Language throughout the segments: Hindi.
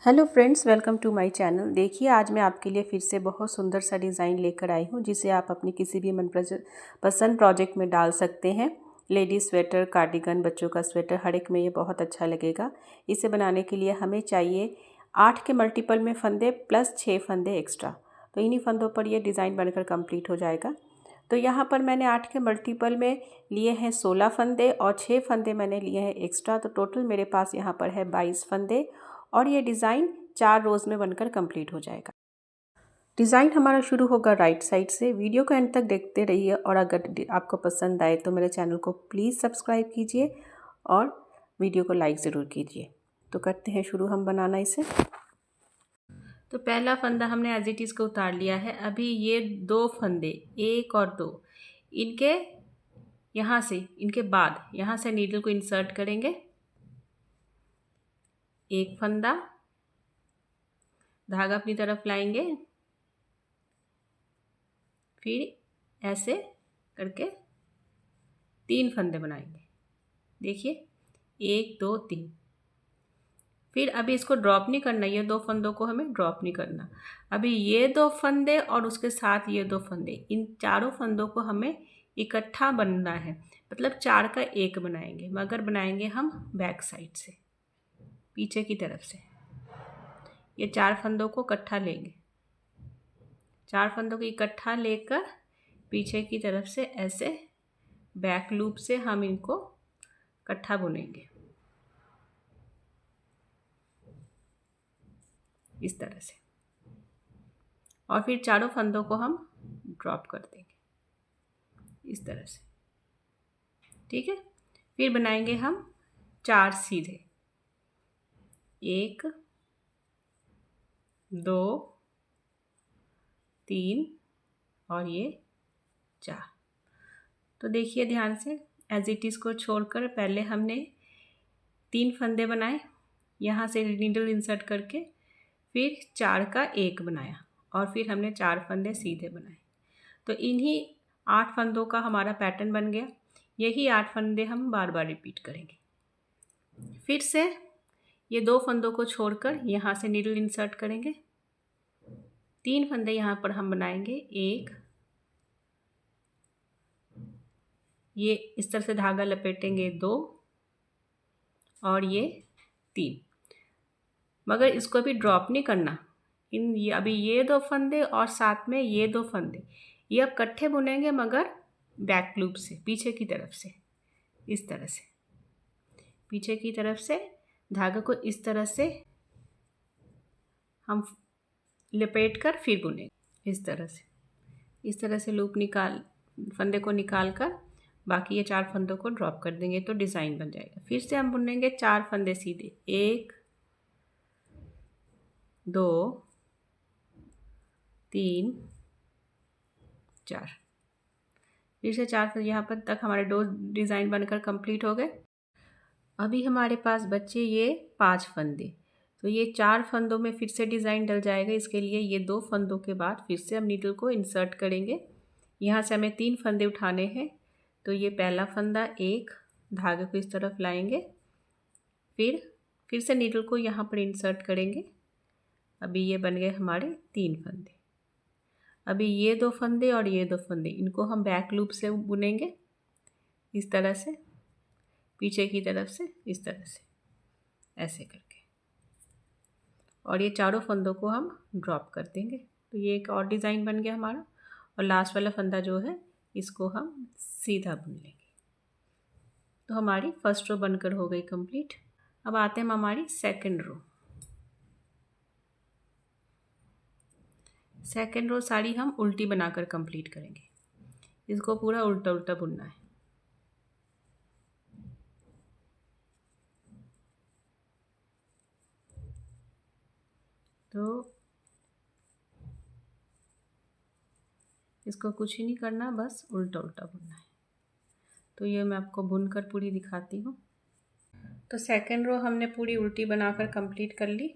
Hello friends, welcome to my channel. देखिए, आज मैं आपके लिए फिर से बहुत सुंदर सा डिज़ाइन लेकर आई हूँ जिसे आप अपनी किसी भी पसंद प्रोजेक्ट में डाल सकते हैं। लेडीज स्वेटर, कार्डिगन, बच्चों का स्वेटर, हर एक में ये बहुत अच्छा लगेगा। इसे बनाने के लिए हमें चाहिए 8 के मल्टीपल में फंदे प्लस 6 फंदे एक्स्ट्रा। तो इन्हीं फंदों पर यह डिज़ाइन बनकर कंप्लीट हो जाएगा। तो यहाँ पर मैंने 8 के मल्टीपल में लिए हैं 16 फंदे और 6 फंदे मैंने लिए हैं एक्स्ट्रा। तो टोटल मेरे पास यहाँ पर है 22 फंदे और ये डिज़ाइन 4 रोज़ में बनकर कंप्लीट हो जाएगा। डिज़ाइन हमारा शुरू होगा राइट साइड से। वीडियो को एंड तक देखते रहिए और अगर आपको पसंद आए तो मेरे चैनल को प्लीज़ सब्सक्राइब कीजिए और वीडियो को लाइक ज़रूर कीजिए। तो करते हैं शुरू हम बनाना इसे। तो पहला फंदा हमने एज इट इज़ को उतार लिया है। अभी ये 2 फंदे, 1 और 2, इनके यहाँ से, इनके बाद यहाँ से नीडल को इंसर्ट करेंगे। एक फंदा, धागा अपनी तरफ लाएंगे, फिर ऐसे करके 3 फंदे बनाएंगे। देखिए 1 2 3। फिर अभी इसको ड्रॉप नहीं करना, ये 2 फंदों को हमें ड्रॉप नहीं करना। अभी ये 2 फंदे और उसके साथ ये 2 फंदे, इन चारों फंदों को हमें इकट्ठा बनना है। मतलब 4 का 1 बनाएंगे, मगर बनाएंगे हम बैक साइड से, पीछे की तरफ से। ये 4 फंदों को इकट्ठा लेंगे, 4 फंदों को इकट्ठा लेकर पीछे की तरफ से ऐसे बैक लूप से हम इनको इकट्ठा बुनेंगे, इस तरह से। और फिर चारों फंदों को हम ड्रॉप कर देंगे, इस तरह से। ठीक है। फिर बनाएंगे हम 4 सीधे, 1 2 3 और ये 4। तो देखिए ध्यान से, एज इट इज़ को छोड़कर पहले हमने 3 फंदे बनाए, यहाँ से नीडल इंसर्ट करके, फिर 4 का 1 बनाया और फिर हमने 4 फंदे सीधे बनाए। तो इन्हीं 8 फंदों का हमारा पैटर्न बन गया। यही 8 फंदे हम बार बार रिपीट करेंगे। फिर से ये 2 फंदों को छोड़कर यहाँ से नीडल इंसर्ट करेंगे, 3 फंदे यहाँ पर हम बनाएंगे। 1, ये इस तरह से धागा लपेटेंगे, 2 और ये 3। मगर इसको अभी ड्रॉप नहीं करना। अभी ये 2 फंदे और साथ में ये 2 फंदे, ये अब इकट्ठे बुनेंगे मगर बैक लूप से, पीछे की तरफ से, इस तरह से। पीछे की तरफ से धागे को इस तरह से हम लपेट कर फिर बुनेंगे, इस तरह से। इस तरह से लूप फंदे को निकाल कर बाकी ये 4 फंदों को ड्रॉप कर देंगे तो डिज़ाइन बन जाएगा। फिर से हम बुनेंगे 4 फंदे सीधे, 1 2 3 4। फिर से 4 फंदे, यहाँ पर तक हमारे 2 डिज़ाइन बनकर कंप्लीट हो गए। अभी हमारे पास बचे ये 5 फंदे। तो ये 4 फंदों में फिर से डिज़ाइन डल जाएगा। इसके लिए ये 2 फंदों के बाद फिर से हम नीडल को इंसर्ट करेंगे। यहाँ से हमें 3 फंदे उठाने हैं। तो ये पहला फंदा, 1, धागे को इस तरफ लाएंगे, फिर से नीडल को यहाँ पर इंसर्ट करेंगे। अभी ये बन गए हमारे 3 फंदे। अभी ये 2 फंदे और ये 2 फंदे, इनको हम बैक लूप से बुनेंगे, इस तरह से, पीछे की तरफ से, इस तरह से, ऐसे करके। और ये चारों फंदों को हम ड्रॉप कर देंगे। तो ये एक और डिज़ाइन बन गया हमारा। और लास्ट वाला फंदा जो है, इसको हम सीधा बुन लेंगे। तो हमारी फर्स्ट रो बनकर हो गई कंप्लीट। अब आते हैं हमारी सेकंड रो। सेकंड रो सारी हम उल्टी बनाकर कंप्लीट करेंगे। इसको पूरा उल्टा उल्टा बुनना है। तो इसको कुछ ही नहीं करना, बस उल्टा उल्टा बुनना है। तो ये मैं आपको बुनकर पूरी दिखाती हूँ। तो सेकंड रो हमने पूरी उल्टी बनाकर कंप्लीट कर ली।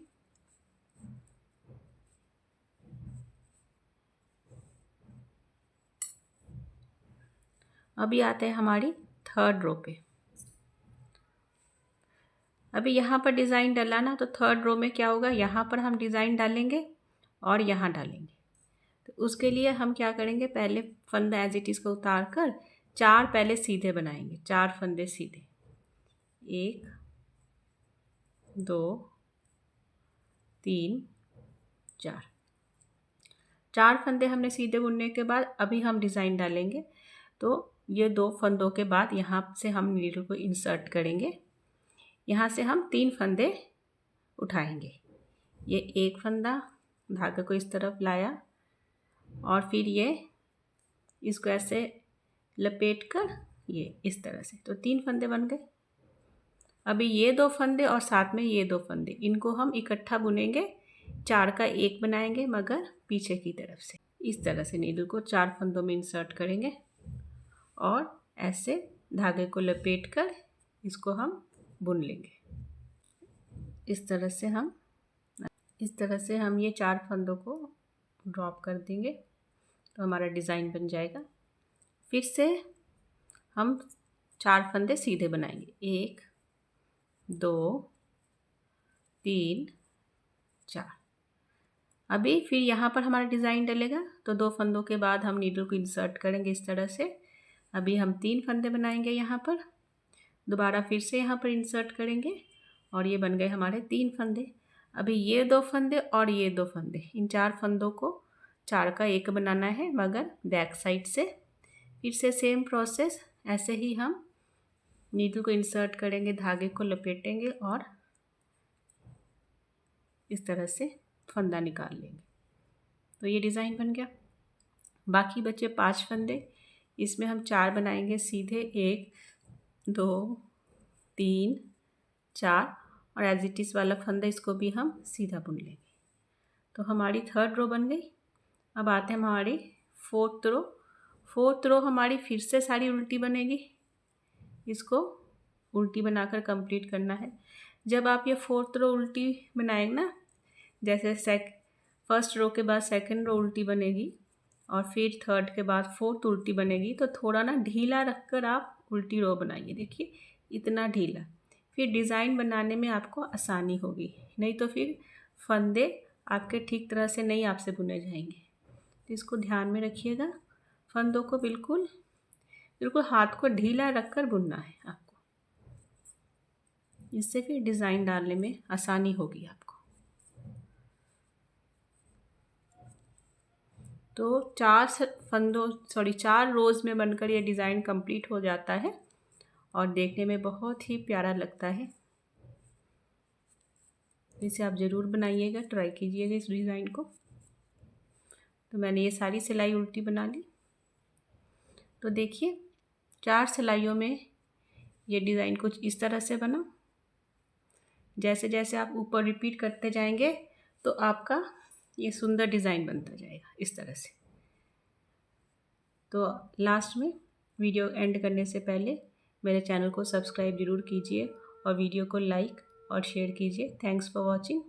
अभी आते हैं हमारी थर्ड रो पे। अभी यहाँ पर डिज़ाइन डाला ना, तो थर्ड रो में क्या होगा, यहाँ पर हम डिज़ाइन डालेंगे और यहाँ डालेंगे। तो उसके लिए हम क्या करेंगे, पहले फंदा एज इट इज़ को उतार कर 4 पहले सीधे बनाएंगे, 4 फंदे सीधे, 1 2 3 4 फंदे हमने सीधे बुनने के बाद अभी हम डिज़ाइन डालेंगे। तो ये 2 फंदों के बाद यहाँ से हम नीडल को इंसर्ट करेंगे। यहाँ से हम 3 फंदे उठाएंगे। ये एक फंदा, धागे को इस तरफ लाया और फिर ये इसको ऐसे लपेट कर ये इस तरह से, तो 3 फंदे बन गए। अभी ये 2 फंदे और साथ में ये 2 फंदे, इनको हम इकट्ठा बुनेंगे, 4 का 1 बनाएंगे मगर पीछे की तरफ से। इस तरह से नीडल को 4 फंदों में इंसर्ट करेंगे और ऐसे धागे को लपेट कर इसको हम बुन लेंगे। इस तरह से हम ये 4 फंदों को ड्रॉप कर देंगे तो हमारा डिज़ाइन बन जाएगा। फिर से हम 4 फंदे सीधे बनाएंगे, 1 2 3 4। अभी फिर यहाँ पर हमारा डिज़ाइन डलेगा, तो 2 फंदों के बाद हम नीडल को इंसर्ट करेंगे इस तरह से। अभी हम 3 फंदे बनाएंगे, यहाँ पर दोबारा फिर से यहाँ पर इंसर्ट करेंगे और ये बन गए हमारे 3 फंदे। अभी ये 2 फंदे और ये 2 फंदे, इन 4 फंदों को 4 का 1 बनाना है मगर बैक साइड से। फिर से सेम प्रोसेस, ऐसे ही हम नीडल को इंसर्ट करेंगे, धागे को लपेटेंगे और इस तरह से फंदा निकाल लेंगे। तो ये डिज़ाइन बन गया। बाकी बचे 5 फंदे, इसमें हम 4 बनाएंगे सीधे, 1 2 3 4 और एज इट इज़ वाला फंदा इसको भी हम सीधा बुन लेंगे। तो हमारी थर्ड रो बन गई। अब आते हैं हमारी फोर्थ रो। फोर्थ रो हमारी फिर से सारी उल्टी बनेगी, इसको उल्टी बनाकर कंप्लीट करना है। जब आप ये फोर्थ रो उल्टी बनाएंगे ना, जैसे फर्स्ट रो के बाद सेकंड रो उल्टी बनेगी और फिर थर्ड के बाद फोर्थ उल्टी बनेगी, तो थोड़ा ना ढीला रखकर आप उल्टी रो बनाइए। देखिए इतना ढीला, फिर डिज़ाइन बनाने में आपको आसानी होगी, नहीं तो फिर फंदे आपके ठीक तरह से नहीं आपसे बुने जाएंगे। तो इसको ध्यान में रखिएगा, फंदों को बिल्कुल हाथ को ढीला रखकर बुनना है आपको, इससे फिर डिज़ाइन डालने में आसानी होगी आपको। तो 4 रोज़ में बनकर ये डिज़ाइन कंप्लीट हो जाता है और देखने में बहुत ही प्यारा लगता है। इसे आप ज़रूर बनाइएगा, ट्राई कीजिएगा इस डिज़ाइन को। तो मैंने ये सारी सिलाई उल्टी बना ली। तो देखिए 4 सिलाइयों में ये डिज़ाइन कुछ इस तरह से बना। जैसे जैसे आप ऊपर रिपीट करते जाएंगे तो आपका ये सुंदर डिज़ाइन बनता जाएगा इस तरह से। तो लास्ट में वीडियो एंड करने से पहले मेरे चैनल को सब्सक्राइब ज़रूर कीजिए और वीडियो को लाइक और शेयर कीजिए। Thanks for watching.